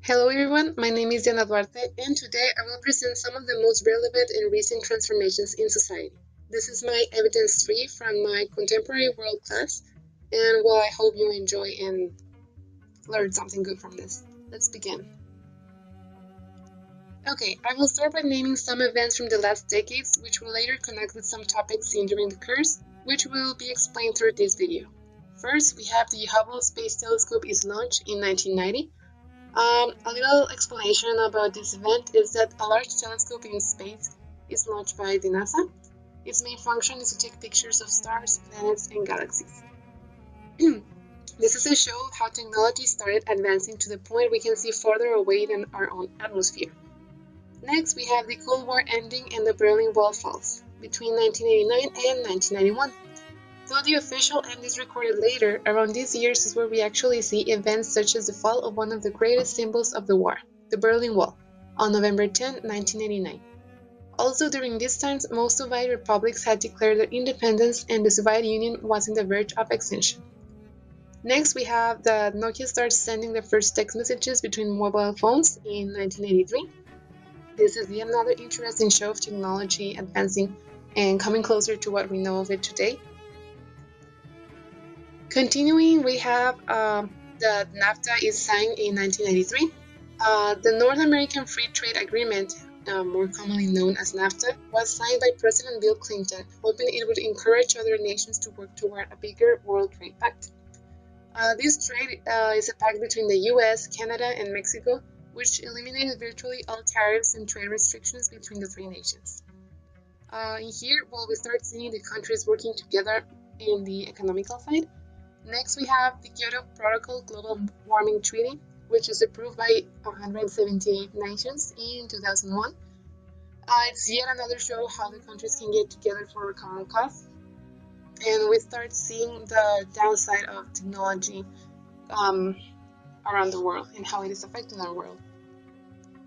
Hello everyone, my name is Diana Duarte and today I will present some of the most relevant and recent transformations in society. This is my evidence 3 from my contemporary world class and well I hope you enjoy and learn something good from this. Let's begin. Okay, I will start by naming some events from the last decades which will later connect with some topics seen during the course, which will be explained through this video. First, we have the Hubble Space Telescope is launched in 1990. A little explanation about this event is that a large telescope in space is launched by the NASA. Its main function is to take pictures of stars, planets, and galaxies. This is to show how technology started advancing to the point we can see further away than our own atmosphere. Next, we have the Cold War ending and the Berlin Wall falls between 1989 and 1991. Though the official end is recorded later, around these years is where we actually see events such as the fall of one of the greatest symbols of the war, the Berlin Wall, on November 10, 1989. Also during these times, most Soviet republics had declared their independence and the Soviet Union was on the verge of extinction. Next, we have that Nokia starts sending the first text messages between mobile phones in 1983. This is yet another interesting show of technology advancing and coming closer to what we know of it today. Continuing, we have that NAFTA is signed in 1993. The North American Free Trade Agreement, more commonly known as NAFTA, was signed by President Bill Clinton, hoping it would encourage other nations to work toward a bigger World Trade Pact. This trade is a pact between the US, Canada, and Mexico, which eliminated virtually all tariffs and trade restrictions between the three nations. In here, well, we start seeing the countries working together in the economical side. Next, we have the Kyoto Protocol Global Warming Treaty, which is approved by 178 nations in 2001. It's yet another show how the countries can get together for a common cause. And we start seeing the downside of technology around the world and how it is affecting our world.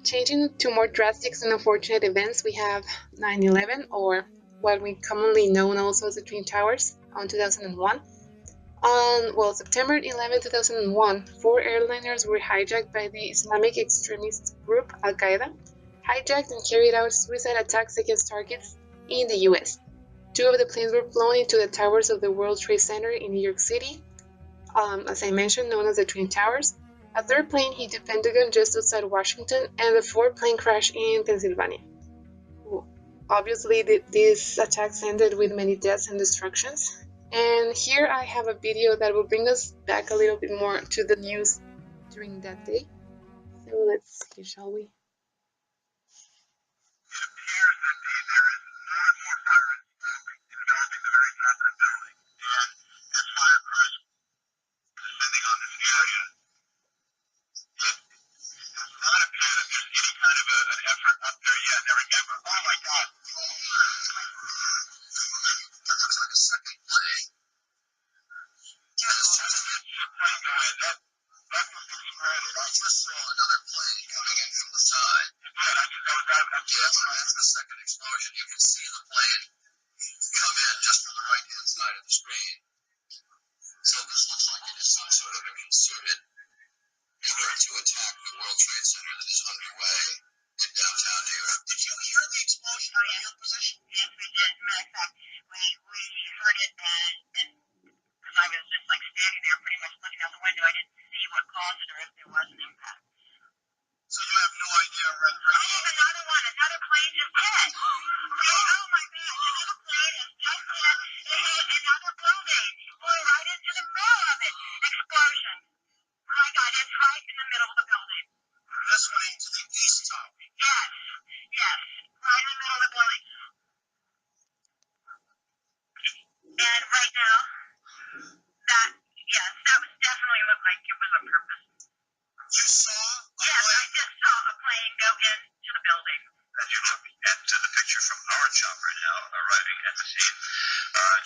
Changing to more drastic and unfortunate events, we have 9/11, or what we commonly know also as the Twin Towers, on 2001. On September 11, 2001, 4 airliners were hijacked by the Islamic extremist group Al-Qaeda, hijacked and carried out suicide attacks against targets in the US. 2 of the planes were flown into the towers of the World Trade Center in New York City, as I mentioned, known as the Twin Towers. A third plane hit the Pentagon just outside Washington, and the fourth plane crashed in Pennsylvania. Obviously, these attacks ended with many deaths and destructions. And here I have a video that will bring us back a little bit more to the news during that day. So let's see, shall we?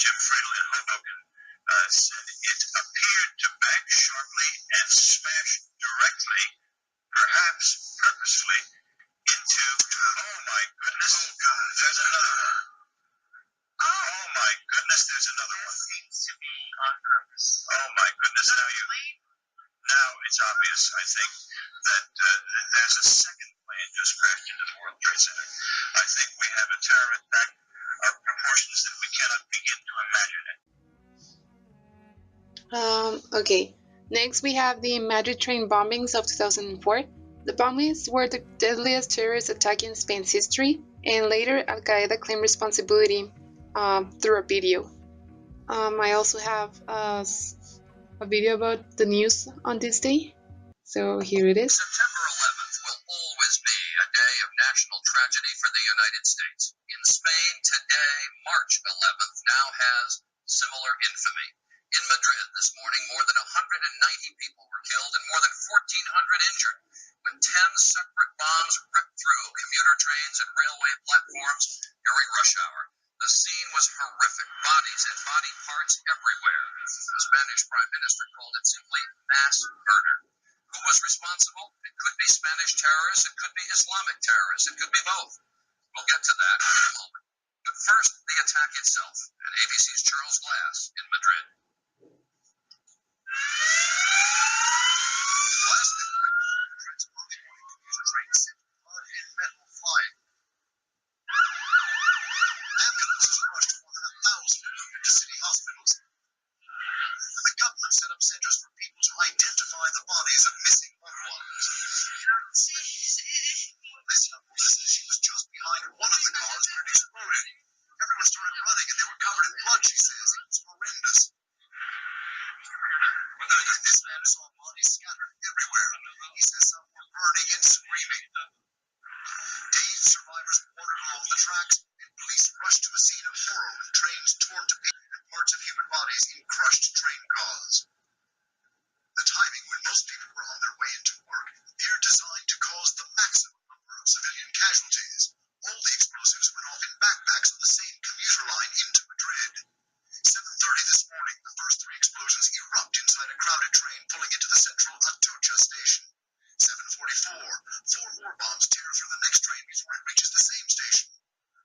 Jim Friedel in Hoboken said it appeared to bank sharply and smash directly, perhaps purposefully, into, oh my goodness, there's another one. Oh my goodness, there's another one. Seems to be on purpose. Oh my goodness, now it's obvious, I think. that there's a second plane just crashed into the World Trade Center. I think we have a terror attack of proportions that we cannot begin to imagine it. Okay. Next, we have the Madrid train bombings of 2004. The bombings were the deadliest terrorist attack in Spain's history, and later Al Qaeda claimed responsibility through a video. I also have a video about the news on this day, so here it is. September 11th will always be a day of national tragedy for the United States. In Spain today, March 11th now has similar infamy. In Madrid this morning, more than 190 people were killed and more than 1,400 injured when 10 separate bombs ripped through commuter trains and railway platforms during rush hour. The scene was horrific. Bodies and body parts everywhere. The Spanish Prime Minister called it simply mass murder. Who was responsible? It could be Spanish terrorists, it could be Islamic terrorists, it could be both. We'll get to that in a moment. But first, the attack itself at ABC's Charles Glass in Madrid. Glass Madrid's early morning commuter train sent blood and metal flying. Ambulances rushed more than 1,000 to city hospitals. And the government set up centers for people to identify the bodies of missing loved ones. This young woman says she was just behind one of the cars when it exploded. Everyone started running and they were covered in blood, she says. It was horrendous. This man saw bodies scattered everywhere. He says some were burning and screaming. Dazed survivors wandered along the tracks, and police rushed to a scene of horror with trains torn to pieces and parts of human bodies in crushed train cars. The timing when most people were on their way into work appeared designed to cause the maximum number of civilian casualties. All the explosives went off in backpacks on the same commuter line into Madrid. 7:30 this morning, the first 3 explosions erupt inside a crowded train pulling into the central Atocha station. 7:44, 4 more bombs tear through the next train before it reaches the same station.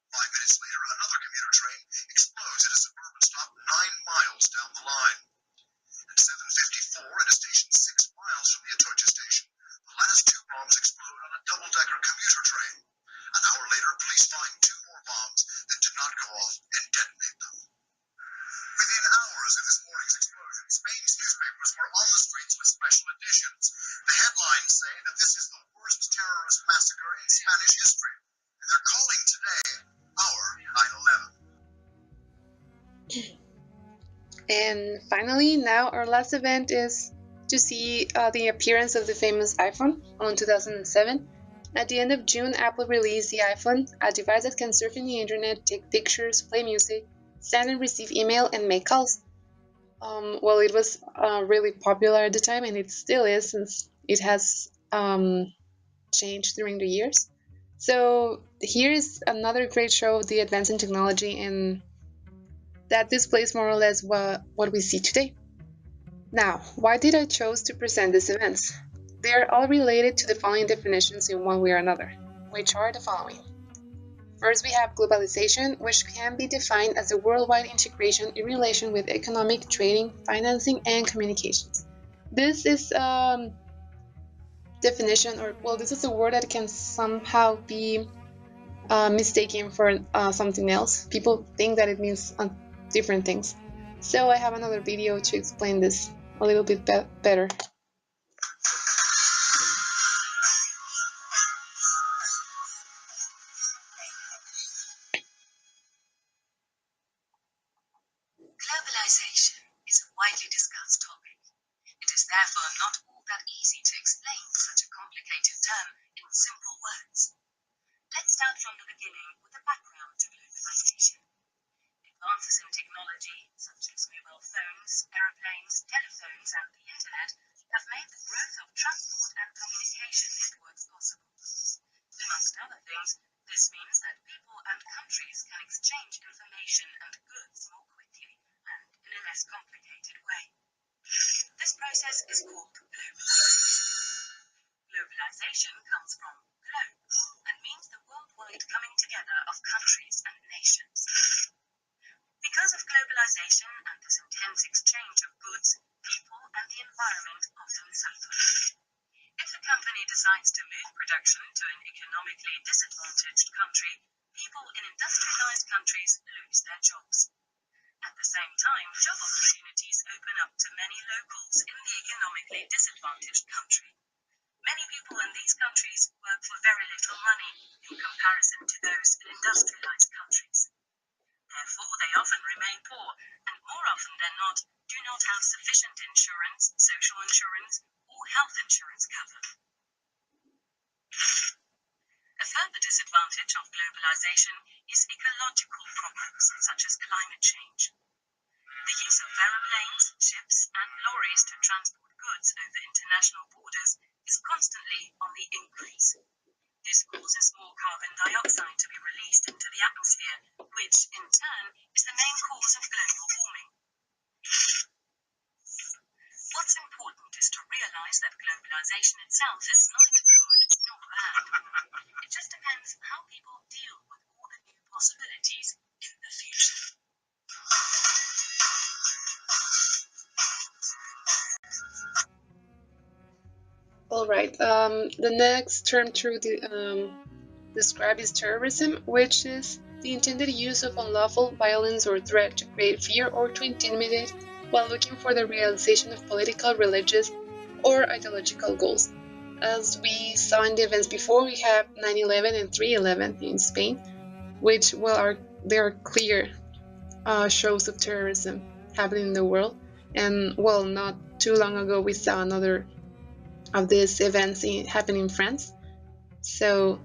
5 minutes later, another commuter train explodes at a suburban stop 9 miles down the line. At 7:54, at a station 6 miles from the Atocha station, the last 2 bombs explode on a double-decker commuter train. An hour later, police find 2 more bombs that did not go off and detonate them. Within hours of this morning's explosion, Spain's newspapers were on the streets with special editions. The headlines say that this is the worst terrorist massacre in Spanish history, and they're calling today our 9/11. And finally, now our last event is to see the appearance of the famous iPhone on 2007. At the end of June, Apple released the iPhone, a device that can surf in the internet, take pictures, play music, send and receive email, and make calls. Well, it was really popular at the time, and it still is since it has changed during the years. So here is another great show of the advance in technology, and that displays more or less what we see today. Now, why did I choose to present these events? They are all related to the following definitions in one way or another, which are the following. First, we have globalization, which can be defined as a worldwide integration in relation with economic, trading, financing, and communications. This is definition, or well, this is a word that can somehow be mistaken for something else. People think that it means different things. So I have another video to explain this a little bit better. Globalization is a widely discussed topic. It is therefore not all that easy to explain such a complicated term in simple words. Let's start from the beginning with the background to globalization. Advances in technology, such as mobile phones, aeroplanes, telephones, and the internet, have made the growth of transport and communication networks possible. Amongst other things, this means that people and countries can exchange information and goods more quickly and in a less complicated way. This process is called globalization. Globalization comes from globe and means the worldwide coming together of countries and nations. Because of globalization and this intense exchange of goods, people and the environment often suffer. If the company decides to move production to an economically disadvantaged country, people in industrialized countries lose their jobs. At the same time, job opportunities open up to many locals in the economically disadvantaged country. Many people in these countries work for very little money in comparison to those in industrialized countries. Therefore, they often remain poor, and more often than not, do not have sufficient insurance, social insurance, or health insurance cover. A further disadvantage of globalization is ecological problems such as climate change. The use of aeroplanes, ships, and lorries to transport goods over international borders is constantly on the increase. This causes more carbon dioxide to be released into the atmosphere, which, in turn, is the main cause of global warming. What's important is to realize that globalization itself is neither good nor bad. It just depends how people deal with all the new possibilities in the future. All right. The next term to describe is terrorism, which is the intended use of unlawful violence or threat to create fear or to intimidate while looking for the realization of political, religious, or ideological goals. As we saw in the events before, we have 9/11 and 3/11 in Spain, which they are clear shows of terrorism happening in the world. And not too long ago, we saw another of these events happening in France. So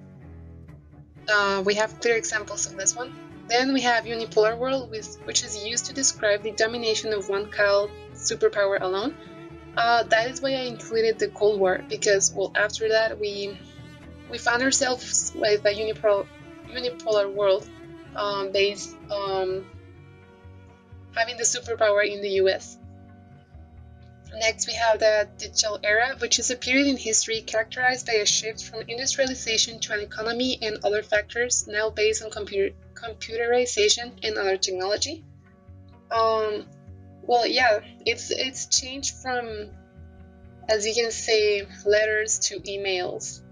we have clear examples of this one. Then we have unipolar world, which is used to describe the domination of one called superpower alone. That is why I included the Cold War, because after that we found ourselves with a unipolar world based on having the superpower in the US. Next, we have the digital era, which is a period in history characterized by a shift from industrialization to an economy and other factors now based on computerization and other technology. It's changed from, as you can say, letters to emails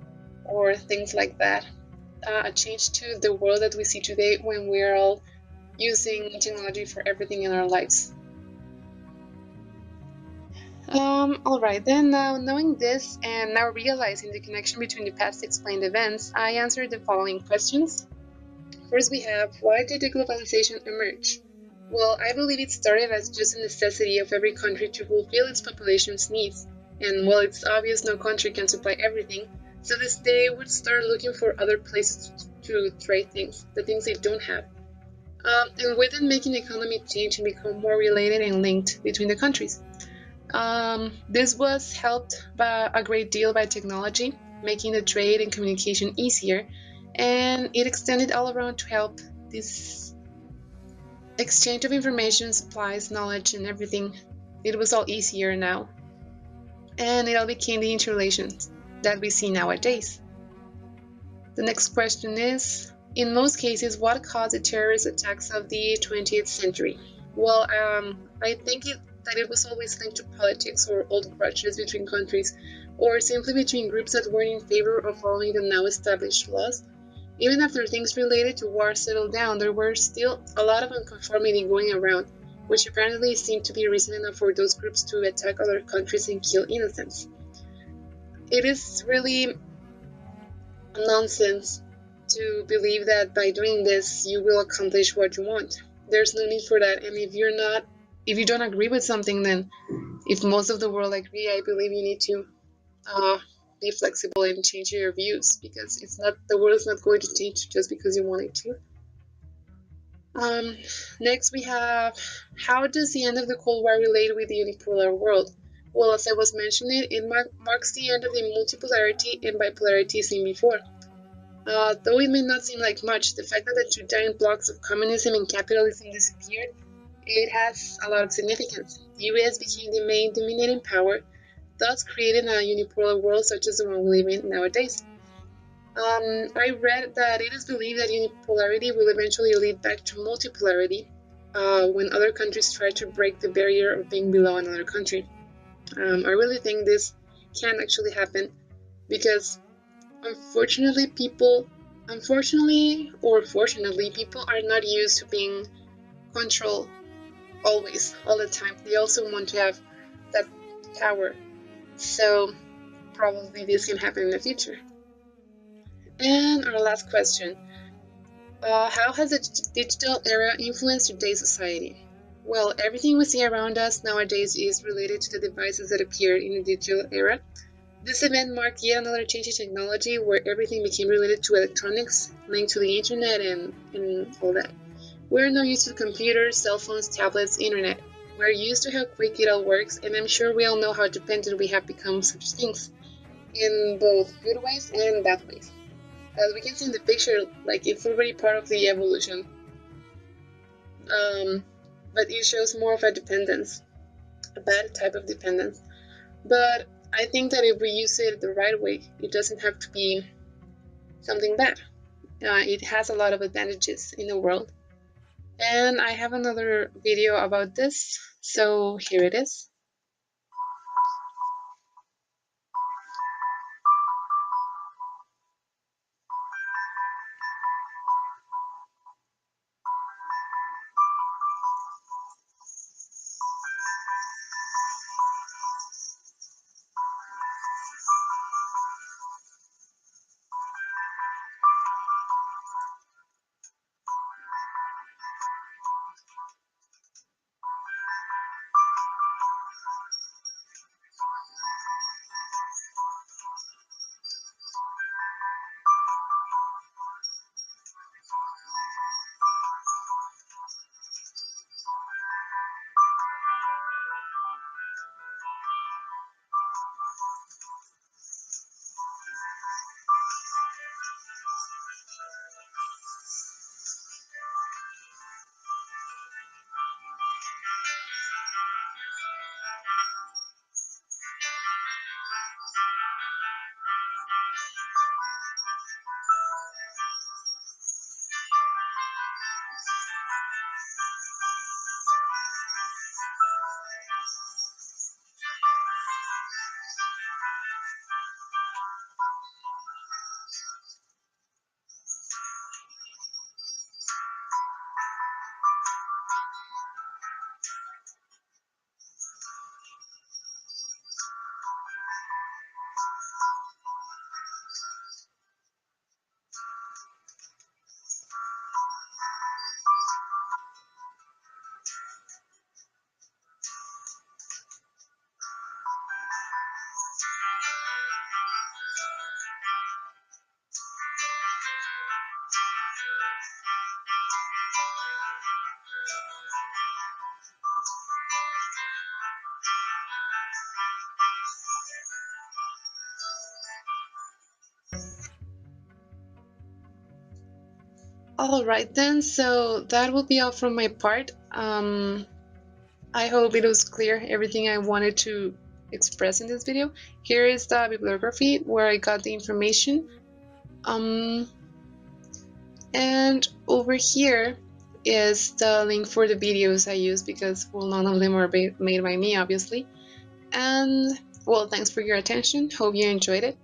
or things like that. A change to the world that we see today when we're all using technology for everything in our lives. Alright, then now knowing this and now realizing the connection between the past explained events, I answered the following questions. First, we have, why did deglobalization emerge? Well, I believe it started as just a necessity of every country to fulfill its population's needs. And while it's obvious no country can supply everything, so they would start looking for other places to trade things, the things they don't have. And with it making the economy change and become more related and linked between the countries. This was helped by a great deal by technology, making the trade and communication easier, and it extended all around to help this exchange of information, supplies, knowledge, and everything. It was all easier now, and it all became the interrelations that we see nowadays. The next question is, in most cases, what caused the terrorist attacks of the 20th century? Well, I think that it was always linked to politics or old grudges between countries, or simply between groups that weren't in favor of following the now established laws. Even after things related to war settled down, there were still a lot of unconformity going around, which apparently seemed to be reason enough for those groups to attack other countries and kill innocents. It is really nonsense to believe that by doing this you will accomplish what you want. There's no need for that, and if you don't agree with something, then if most of the world agree, I believe you need to be flexible and change your views, because the world is not going to change just because you want it to. Next we have, how does the end of the Cold War relate with the unipolar world? Well, as I was mentioning, it marks the end of the multipolarity and bipolarity seen before. Though it may not seem like much, the fact that the two giant blocks of communism and capitalism disappeared, it has a lot of significance. The US became the main dominating power, thus creating a unipolar world such as the one we live in nowadays. I read that it is believed that unipolarity will eventually lead back to multipolarity when other countries try to break the barrier of being below another country. I really think this can actually happen, because unfortunately or fortunately, people are not used to being controlled always, all the time. They also want to have that power. So probably this can happen in the future. And our last question. How has the digital era influenced today's society? Well, everything we see around us nowadays is related to the devices that appeared in the digital era. This event marked yet another change in technology where everything became related to electronics, linked to the internet and all that. We're now used to computers, cell phones, tablets, internet. We're used to how quick it all works, and I'm sure we all know how dependent we have become on such things, in both good ways and bad ways. As we can see in the picture, like it's already part of the evolution, but it shows more of a dependence, a bad type of dependence. But I think that if we use it the right way, it doesn't have to be something bad. It has a lot of advantages in the world. And I have another video about this, so here it is. Alright then, so that will be all from my part. I hope it was clear everything I wanted to express in this video. Here is the bibliography where I got the information. And over here is the link for the videos I use because, well, none of them are made by me, obviously. And, well, thanks for your attention. Hope you enjoyed it.